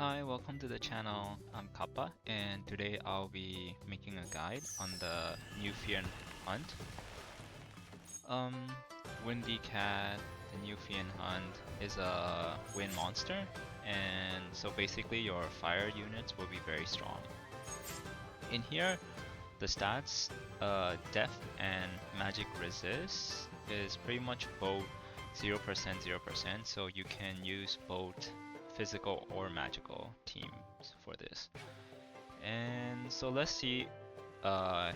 Hi, welcome to the channel. I'm Kappa, and today I'll be making a guide on the new Fiend hunt. Um, Windy Cat, the new Fiend hunt, is a wind monster, and so basically your fire units will be very strong. In here, the stats, Death and Magic Resist is pretty much both 0%, 0%, so you can use both physical or magical teams for this. And so let's see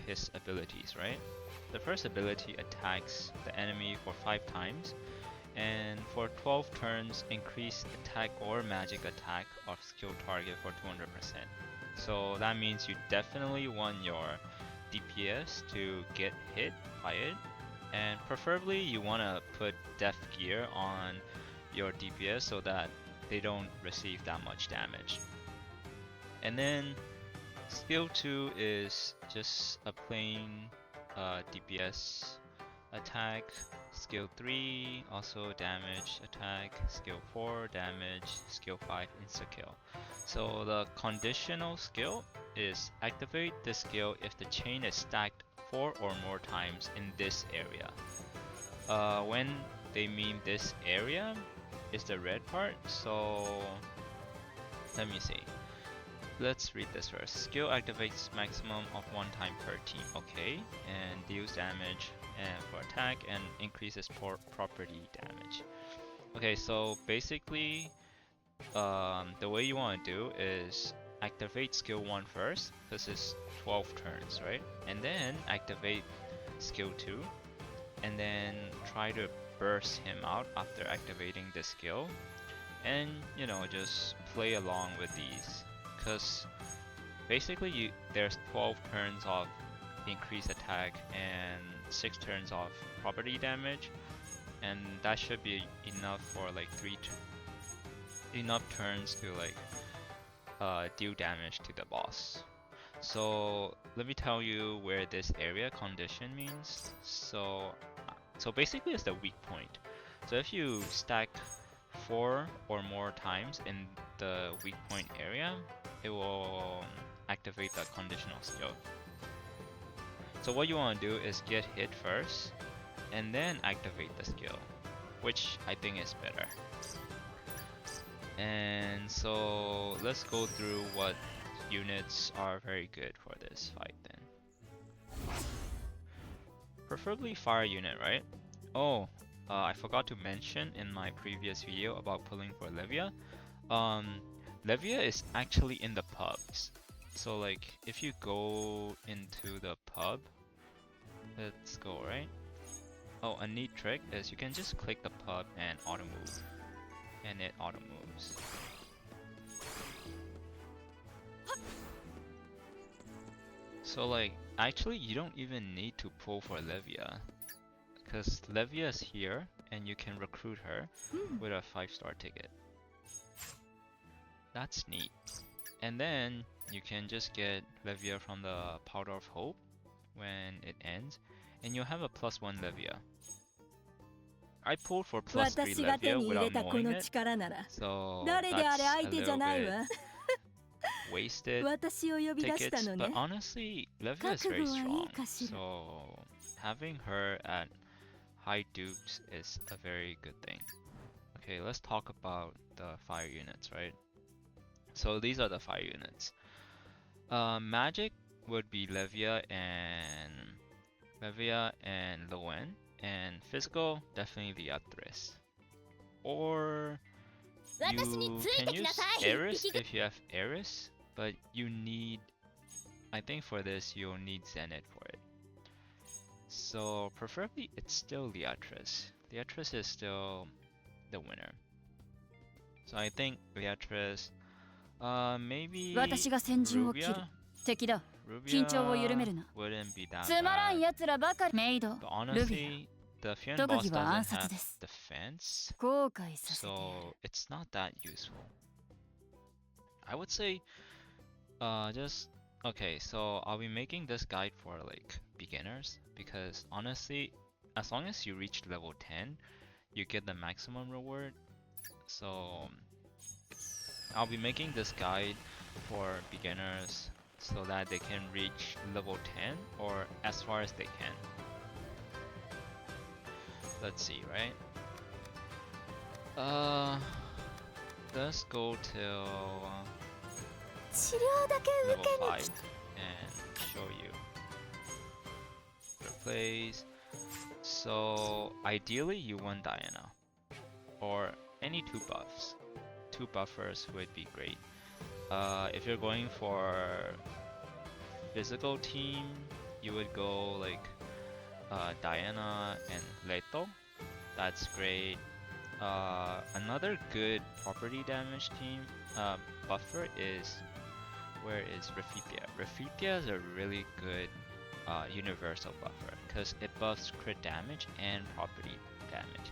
his abilities, right? The first ability attacks the enemy for 5 times, and for 12 turns increase attack or magic attack of skill target for 200%. So that means you definitely want your DPS to get hit by it, and preferably you want to put death gear on your DPS so that they don't receive that much damage. And then skill 2 is just a plain DPS attack. Skill 3 also damage attack. Skill 4 damage. Skill 5 insta kill. So the conditional skill is activate this skill if the chain is stacked 4 or more times in this area. When they mean this area is the red part, so let me see. Let's read this first. Skill activates maximum of 1 time per team. Okay, and deals damage and for attack and increases property damage. Okay, so basically, the way you want to do is activate skill 1 first, because it's 12 turns, right? And then activate skill 2, and then try to burst him out after activating the skill. And, you know, just play along with these. Because basically there's 12 turns of increased attack and 6 turns of property damage, and that should be enough for like enough turns to like deal damage to the boss. So let me tell you where this area condition means. So basically it's the weak point. So if you stack 4 or more times in the weak point area, it will activate the conditional skill. So what you want to do is get hit first and then activate the skill, which I think is better. And so let's go through what units are very good for this fight then. Preferably fire unit, right? Oh, I forgot to mention in my previous video about pulling for Levia. Levia is actually in the pubs. So like if you go into the pub, let's go, right? Oh, a neat trick is you can just click the pub and auto move, and it auto moves. So like actually you don't even need to pull for Levia, because Levia is here and you can recruit her with a 5-star ticket. That's neat. And then you can just get Levia from the Powder of Hope when it ends, and you'll have a +1 Levia. I pulled for +3 Levia without knowing it, so that's a little bit wasted tickets, but honestly, Levia is very strong, so having her at high dupes is a very good thing. Okay, let's talk about the fire units, right? So these are the fire units. Magic would be Levia and Loen, and physical definitely the Athris. Or you can use Eris if you have Eris, but you need, I think for this you'll need Zenith for it. So preferably it's still Leatris. Leatris is still the winner. So I think Leatris, maybe Rubia. Rubia wouldn't be that bad. But honestly, the Fiend boss doesn't have defense, so it's not that useful. I would say, just okay. So I'll be making this guide for like beginners, because honestly, as long as you reach level 10, you get the maximum reward. So I'll be making this guide for beginners so that they can reach level 10 or as far as they can. Let's see, right? Let's go till level 5 and show you the plays. So ideally you want Diana or any 2 buffs. 2 buffers would be great. If you're going for physical team, you would go like Diana and Leto. That's great. Another good property damage team buffer is where is Rafipia. Rafipia is a really good universal buffer because it buffs crit damage and property damage.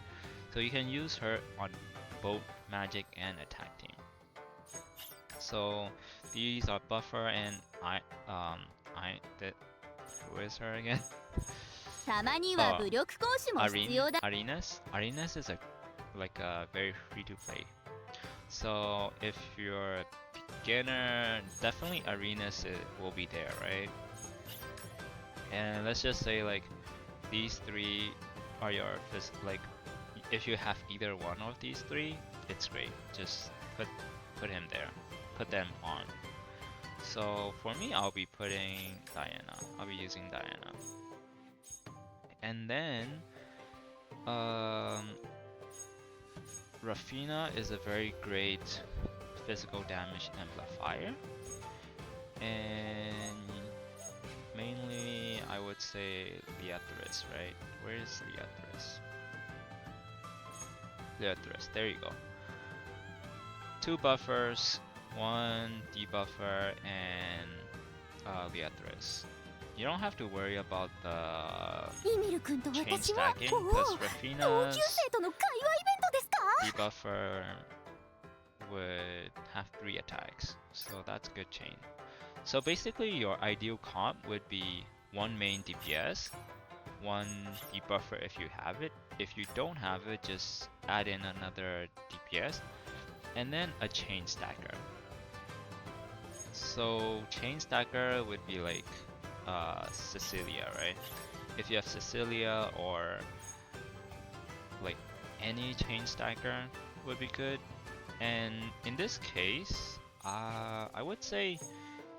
So you can use her on both magic and attack team. So these are buffer and who is her again? Arenas is like a very free to play. So if you're a beginner, definitely Arenas will be there, right? And let's just say like these 3 are your like if you have either one of these 3, it's great. Just put him there. Put them on. So for me, I'll be putting Diana. I'll be using Diana. And then Rafina is a very great physical damage amplifier. And mainly I would say Leathris, right? Where is Leathris? Leathris, there you go. 2 buffers, 1 debuffer, and Leathris. You don't have to worry about the chain stacking because Rafina's debuffer would have 3 attacks, so that's good chain. So basically your ideal comp would be 1 main DPS, 1 debuffer if you have it. If you don't have it, just add in another DPS, and then a chain stacker. So chain stacker would be like Cecilia, right? If you have Cecilia or like any chain stacker would be good. And in this case, I would say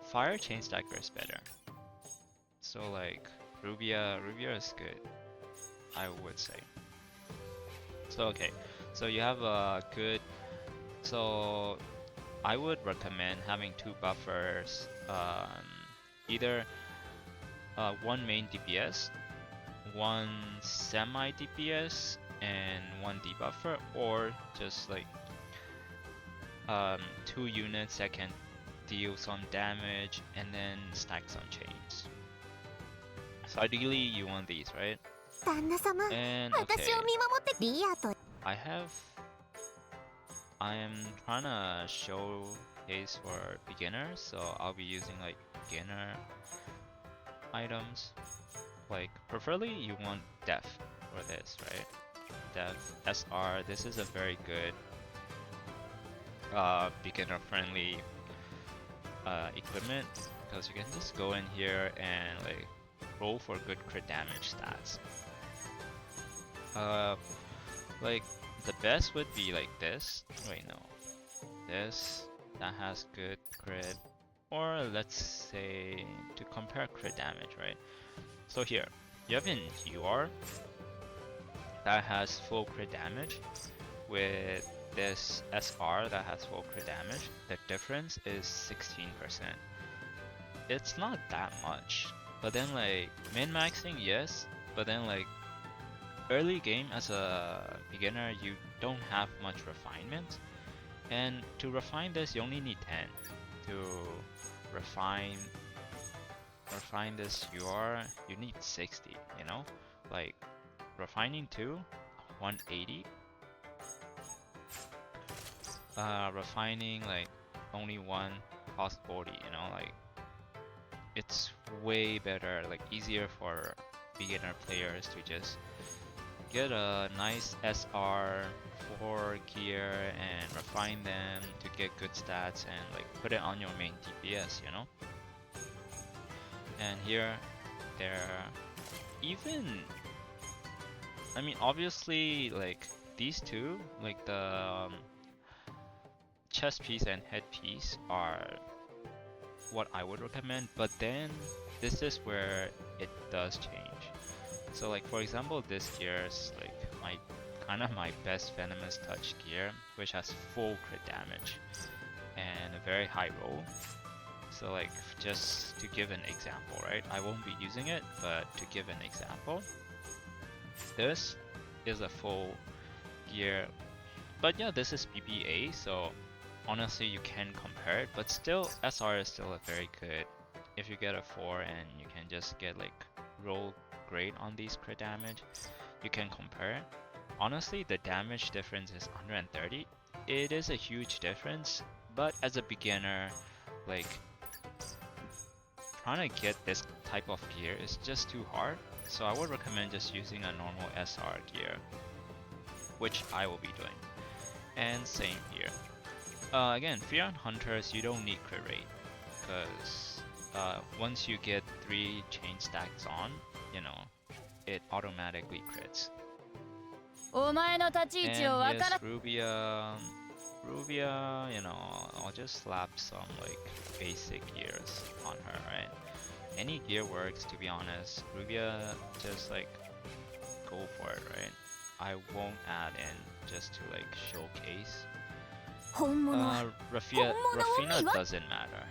fire chain stacker is better. So like Rubia is good, I would say. So okay, so you have a good. So I would recommend having 2 buffers, either 1 main DPS, 1 semi DPS, and 1 debuffer, or just like 2 units that can deal some damage and then stack some chains. So ideally you want these, right? And okay, I am trying to showcase for beginners, so I'll be using like beginner items. Like preferably you want Def for this, right? Def, SR, this is a very good beginner friendly equipment because you can just go in here and like roll for good crit damage stats. Like the best would be like this. Wait, no. This that has good crit, or let's say to compare crit damage, right? So here you have an UR that has full crit damage with this SR that has full crit damage. The difference is 16%. It's not that much, but then like min-maxing, yes, but then like early game as a beginner you don't have much refinement, and to refine this you only need 10. To refine this you need 60, you know? Like refining 2, 180. Refining like only 1 cost 40, you know, like it's way better, like easier for beginner players to just get a nice SR4 gear and refine them to get good stats and like put it on your main DPS, you know? And here, they're even, I mean, obviously, like these two, like the chest piece and head piece are what I would recommend, but then this is where it does change. So like for example, this gear is like my kind of my best venomous touch gear, which has full crit damage and a very high roll. So like just to give an example, right? I won't be using it, but to give an example, this is a full gear. But yeah, this is BBA, so honestly you can compare it, but still SR is still a very good. If you get a 4 and you can just get like roll great on these crit damage, you can compare. Honestly, the damage difference is 130. It is a huge difference, but as a beginner, like trying to get this type of gear is just too hard. So I would recommend just using a normal SR gear, which I will be doing. And same here. Again, Fear on Hunters, you don't need crit rate, because once you get 3 chain stacks on, you know, it automatically crits. And yes, Rubia, you know, I'll just slap some like basic gears on her, right? Any gear works, to be honest. Rubia, just like go for it, right? I won't add in just to like showcase. Rafina doesn't matter.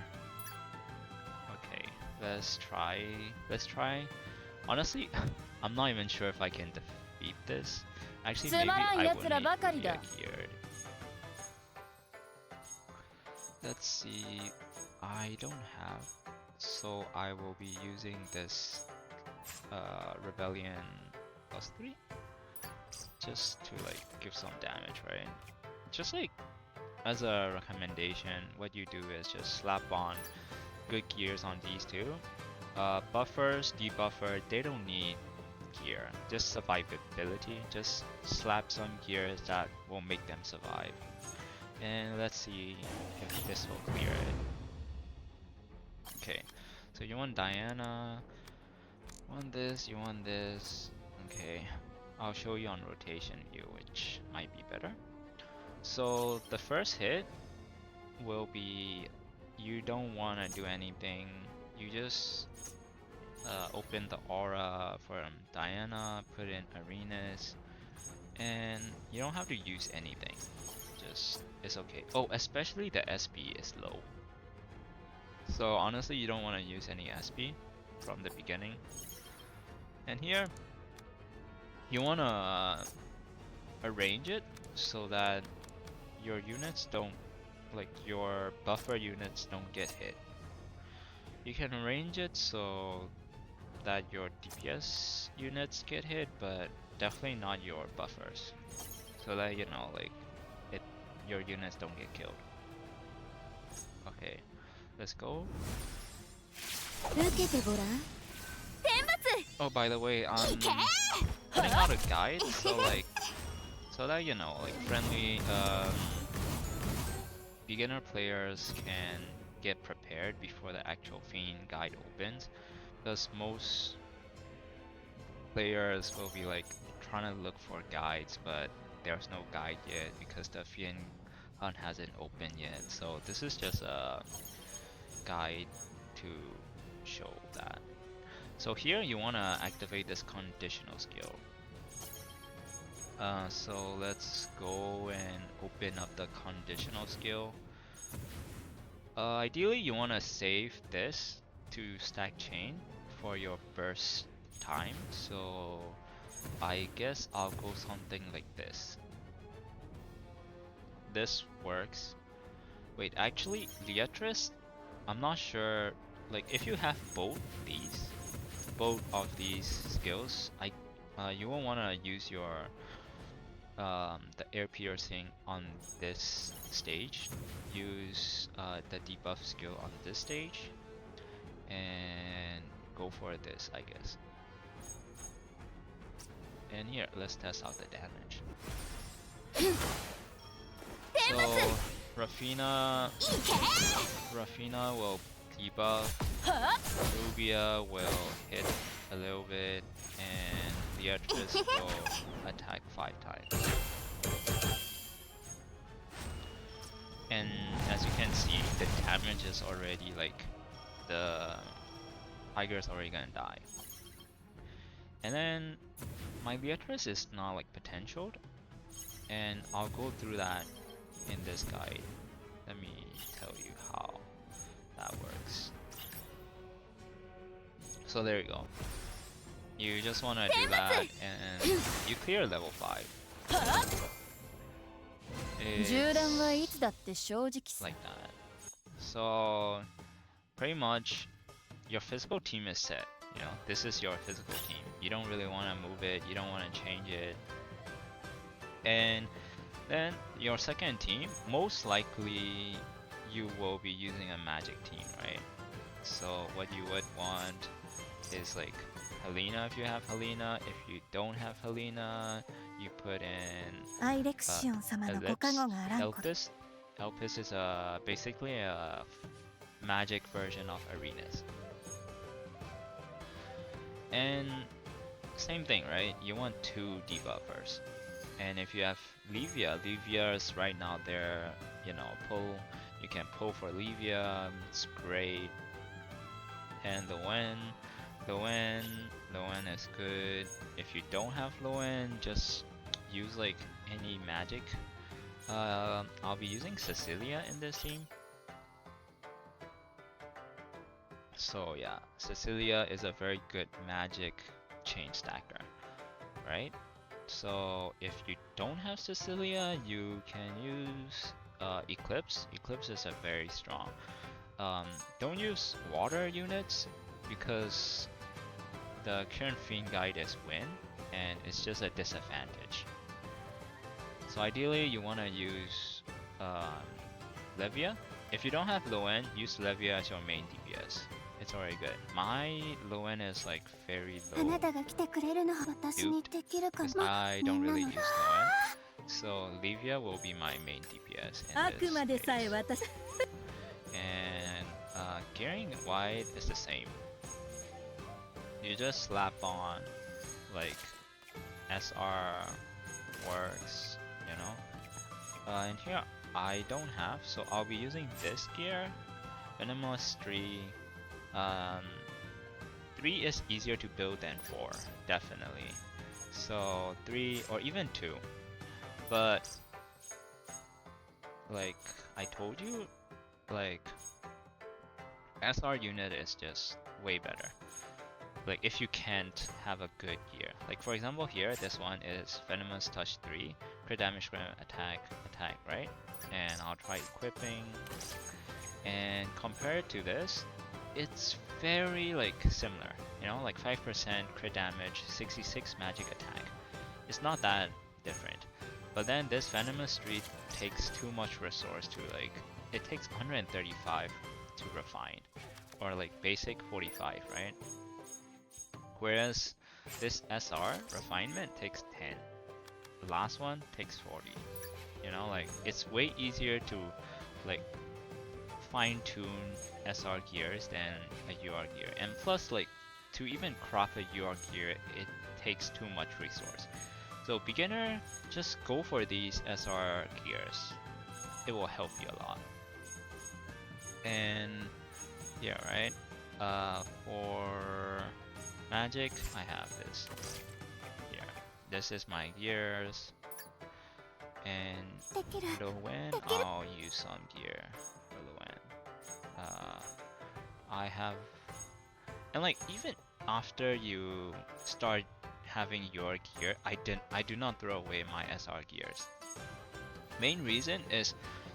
Okay, let's try. Honestly, I'm not even sure if I can defeat this. Actually, maybe I will need Rubia geared. Let's see, I don't have, so I will be using this Rebellion +3 just to like give some damage, right? Just like as a recommendation, what you do is just slap on good gears on these two. Buffers, debuffer, they don't need gear, just survivability. Just slap some gears that will make them survive. And let's see if this will clear it. Okay, so you want Diana, you want this, you want this. Okay, I'll show you on rotation view, which might be better. So the first hit will be, you don't want to do anything, you just open the aura from Diana, put in arenas, and you don't have to use anything. Just, it's okay. Oh, especially the SP is low. So honestly, you don't want to use any SP from the beginning. And here, you want to arrange it so that your units don't, like your buffer units don't get hit. You can arrange it so that your DPS units get hit, but definitely not your buffers. So that, you know, like your units don't get killed. Okay, let's go. Oh, by the way, I'm putting out a guide, so like, so that, you know, like friendly beginner players can get prepared before the actual Fiend guide opens, because most players will be like trying to look for guides, but there's no guide yet because the Fiend hunt hasn't opened yet. So this is just a guide to show that. So here you want to activate this conditional skill. So let's go and open up the conditional skill. Ideally you want to save this to stack chain for your burst time. So I guess I'll go something like this. This works. Wait, actually, Leatrice, I'm not sure. Like, if you have both of these skills, you won't want to use your the air piercing on this stage. Use the debuff skill on this stage, and go for this, I guess. And here, let's test out the damage. So Rafina will debuff, Rubia will hit a little bit, and Beatrice will attack 5 times. And as you can see, the damage is already like, the tiger is already gonna die. And then my Beatrice is not like potentialed, and I'll go through that in this guide. Let me tell you how that works. So there you go. You just want to do that and you clear level 5. It's like that. So pretty much your physical team is set. You know, this is your physical team. You don't really want to move it, you don't want to change it. And then your second team, most likely you will be using a magic team, right? So what you would want is like Helena if you have Helena. If you don't have Helena, you put in Elpis. Elpis is basically a magic version of Arenas. And same thing, right? You want 2 debuffers. And if you have Livia's right now there, you know, you can pull for Livia, it's great. And Loen is good. If you don't have Loen, just use like any magic. I'll be using Cecilia in this team. So yeah, Cecilia is a very good magic chain stacker, right? So if you don't have Cecilia, you can use Eclipse. Eclipse is a very strong. Don't use water units because the current Fiend guide is Wind, and it's just a disadvantage. So ideally you want to use Levia. If you don't have Loen, use Levia as your main DPS. It's already good. My Loen is like very low because I don't really use Loen. So Livia will be my main DPS in this case. And gearing wide is the same. You just slap on like SR works, you know. And here I don't have, so I'll be using this gear. Venomous 3. 3 is easier to build than 4, definitely. So 3 or even 2. But like I told you, like SR unit is just way better. Like if you can't have a good gear. Like for example here, this one is Venomous Touch 3, crit damage, attack, right? And I'll try equipping. And compared to this, it's very like similar, you know, like 5% crit damage, 66 magic attack. It's not that different. But then this Venomous 3 takes too much resource to like, it takes 135 to refine, or like basic 45, right? Whereas this SR refinement takes 10. The last one takes 40. You know, like it's way easier to like fine-tune SR gears than a UR gear. And plus, like to even crop a UR gear, it takes too much resource. So beginner, just go for these SR gears. It will help you a lot. And yeah, right? For magic, I have this here. This is my gears. And Loen, I'll use some gear for Loen. I have, and like even after you start having your gear, I do not throw away my SR gears. Main reason is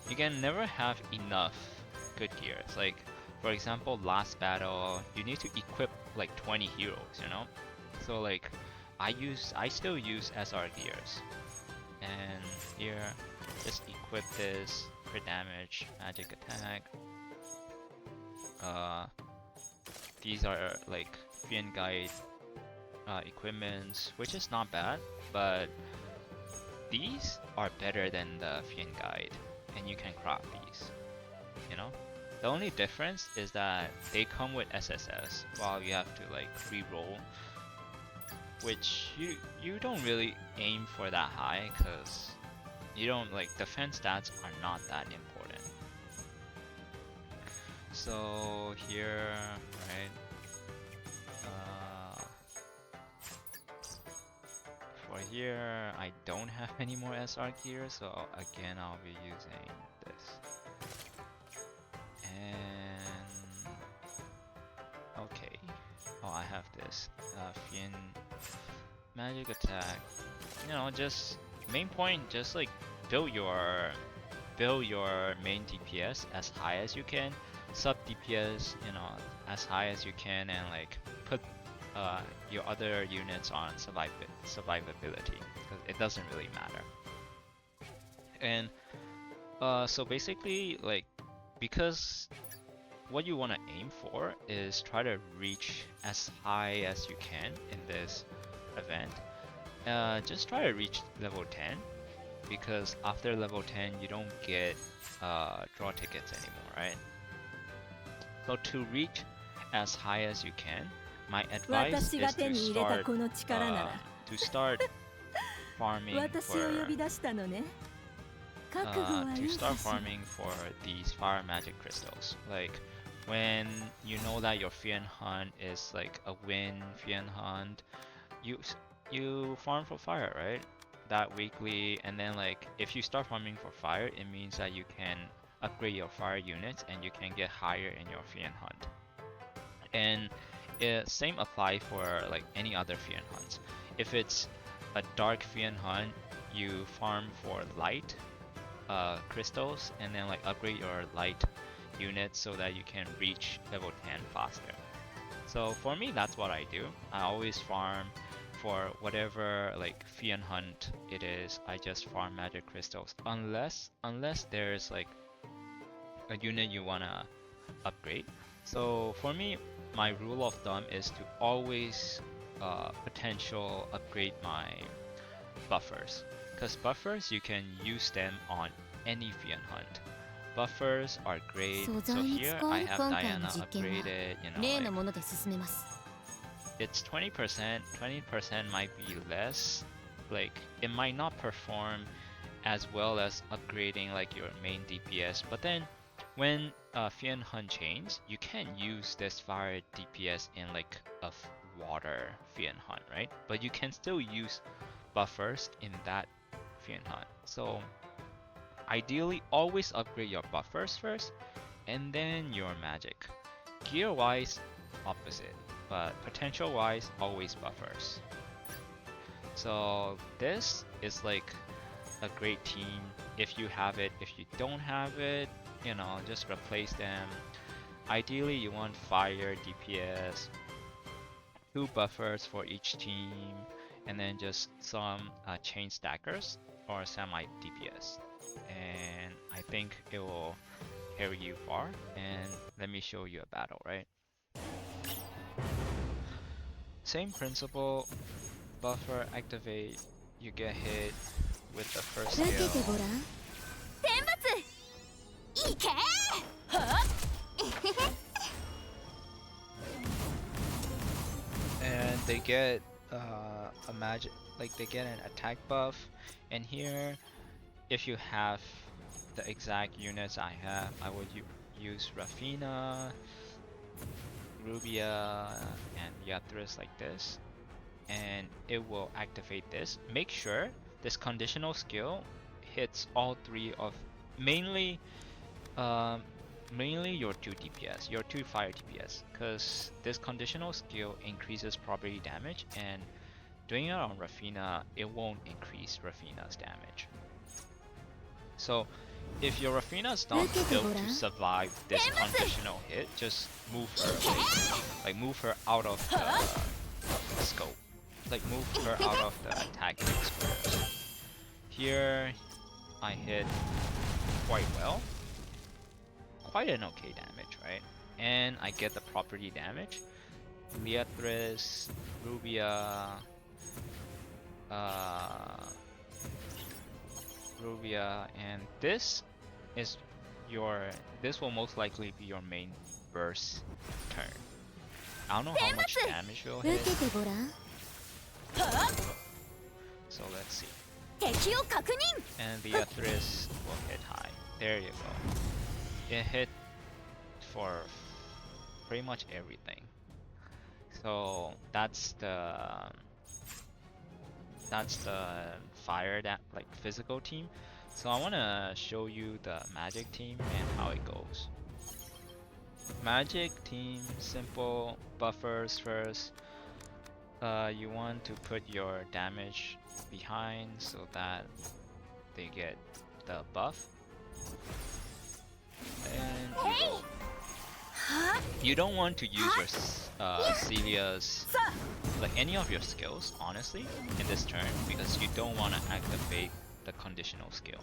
you can never have enough good gears. Like for example, last battle, you need to equip like 20 heroes, you know? So like I still use SR gears. And here, just equip this, crit damage, magic attack. These are like Fiend Guide equipments, which is not bad, but these are better than the Fiend guide, and you can craft these, you know? The only difference is that they come with SSS, while you have to like re-roll, which you don't really aim for that high, because you don't like defense stats are not that important. So here, right? For here, I don't have any more SR gear, so again I'll be using this. And okay, oh I have this Fiend magic attack. You know, just main point, just like build your main DPS as high as you can, sub DPS, you know, as high as you can, and like put your other units on survivability, because it doesn't really matter. And so basically, like, because what you want to aim for is try to reach as high as you can in this event. Just try to reach level 10, because after level 10 you don't get draw tickets anymore, right? So to reach as high as you can, my advice is to start farming for these fire magic crystals. Like when you know that your Fiend hunt is like a win Fiend hunt, you farm for fire, right? That weekly, and then like if you start farming for fire, it means that you can upgrade your fire units and you can get higher in your Fiend hunt. And same apply for like any other Fiend hunts. If it's a dark Fiend hunt, you farm for light crystals and then like upgrade your light units so that you can reach level 10 faster. So for me, that's what I do. I always farm for whatever like Fiend hunt it is. I just farm magic crystals unless there's like a unit you wanna upgrade. So for me, my rule of thumb is to always potential upgrade my buffers, because buffers you can use them on any Fiend hunt. Buffers are great. So here I have Diana upgraded, you know, like, it's 20%, 20% might be less, like it might not perform as well as upgrading like your main DPS, but then when Fiend hunt changes, you can use this fire DPS in like a water Fiend hunt, right? But you can still use buffers in that Fiend hunt. So ideally always upgrade your buffers first and then your magic. Gear wise, opposite, but potential wise, always buffers. So this is like a great team if you have it. If you don't have it, you know, just replace them. Ideally you want fire DPS, 2 buffers for each team, and then just some chain stackers or semi DPS, and I think it will carry you far. And let me show you a battle, right? Same principle, buffer activate, you get hit with the first skill. And they get a magic, like they get an attack buff. And here, if you have the exact units I have, I would use Rafina, Rubia, and Yathras like this, and it will activate this. Make sure this conditional skill hits all 3 of mainly your 2 DPS, your 2 fire DPS, because this conditional skill increases property damage, and doing it on Rafina, it won't increase Rafina's damage. So if your Rafina's not built to survive this conditional hit, just move her, like move her out of the scope, like move her out of the attacking squares. Here I hit quite well, quite an okay damage, right? And I get the property damage. Leathris, Rubia, uh, and is your this will most likely be your main burst turn. I don't know how much damage you'll hit, so let's see. And the Leathris will hit high. There you go. It hit for pretty much everything. So that's the fire that like physical team. So I want to show you the magic team and how it goes. Magic team, simple buffers first. You want to put your damage behind so that they get the buff. And you don't want to use your Celia's, like any of your skills, honestly, in this turn, because you don't want to activate the conditional skill.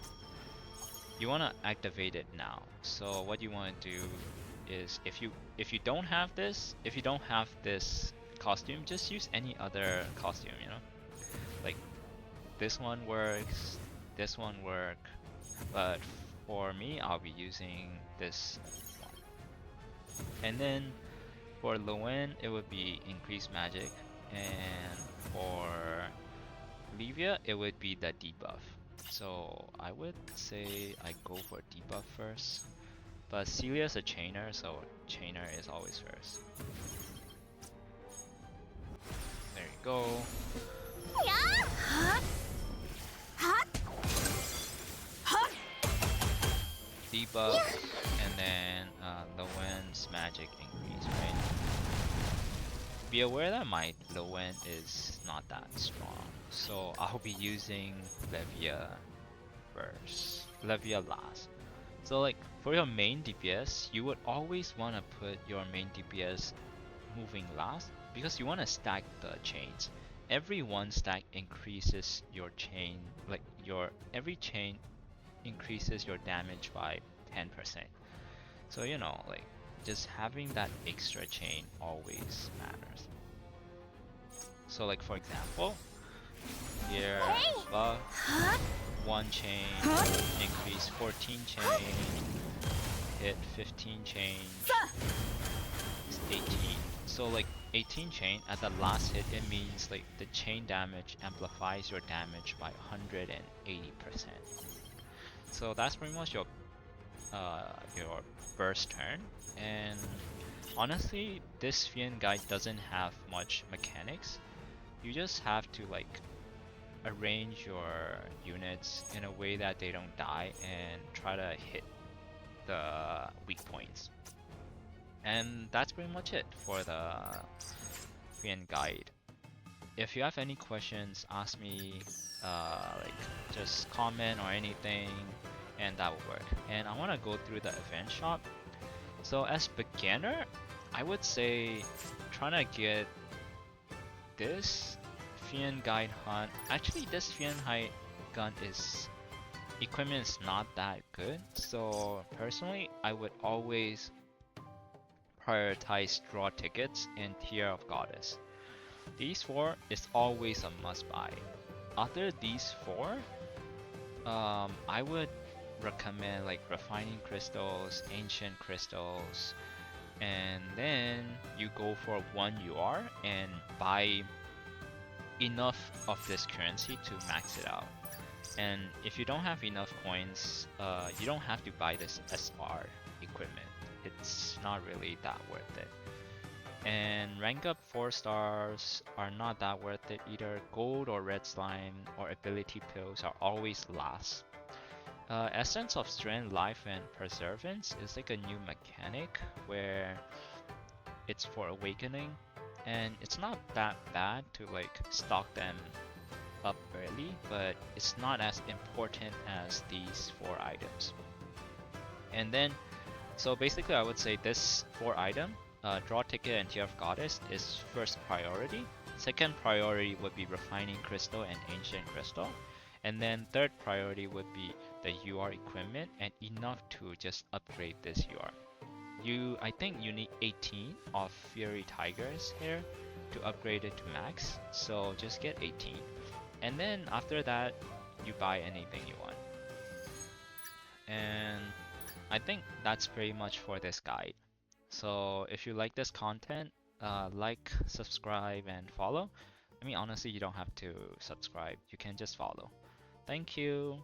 You want to activate it now. So what you want to do is, if you don't have this costume, just use any other costume, you know? Like this one works, this one work, but for me, I'll be using this one. And then for Lowen, it would be increased magic, and for Livia, it would be the debuff. So I would say I go for debuff first, but Celia's a chainer, so chainer is always first. There you go. Debuff, and then Lowen's magic increase, right? Be aware that my Lowen is not that strong, so I'll be using Levia first, Levia last. So like for your main DPS, you would always want to put your main DPS moving last, because you want to stack the chains. Every one stack increases your chain, like every chain increases your damage by 10%. So you know, like just having that extra chain always matters. So like for example, here buff 1 chain, increase 14 chain, hit 15 chain, it's 18. So like 18 chain at the last hit, it means like the chain damage amplifies your damage by 180%. So that's pretty much your burst turn. And honestly, this Fiend guide doesn't have much mechanics. You just have to like arrange your units in a way that they don't die and try to hit the weak points. And that's pretty much it for the Fiend guide. If you have any questions, ask me, like just comment or anything, and that will work. And I want to go through the event shop. So as beginner, I would say trying to get this Fiend Guide Hunt. Actually, this Fiend Guide gun equipment is not that good. So personally, I would always prioritize draw tickets in Tier of Goddess. These 4 is always a must buy. After these 4, I would recommend like refining crystals, ancient crystals, and then you go for 1 UR and buy enough of this currency to max it out. And if you don't have enough coins, you don't have to buy this SR equipment. It's not really that worth it. And rank up 4 stars are not that worth it either. Gold or red slime or ability pills are always last. Essence of Strength, Life, and Preservance is like a new mechanic where it's for awakening, and it's not that bad to like stock them up early, but it's not as important as these 4 items. And then, so basically I would say this 4 item, draw ticket and Tier of Goddess, is first priority. Second priority would be refining crystal and ancient crystal. And then third priority would be the UR equipment and enough to just upgrade this UR. I think you need 18 of Fury Tiger's hair to upgrade it to max. So just get 18. And then after that, you buy anything you want. And I think that's pretty much for this guide. So if you like this content, like, subscribe, and follow. I mean, honestly, you don't have to subscribe. You can just follow. Thank you.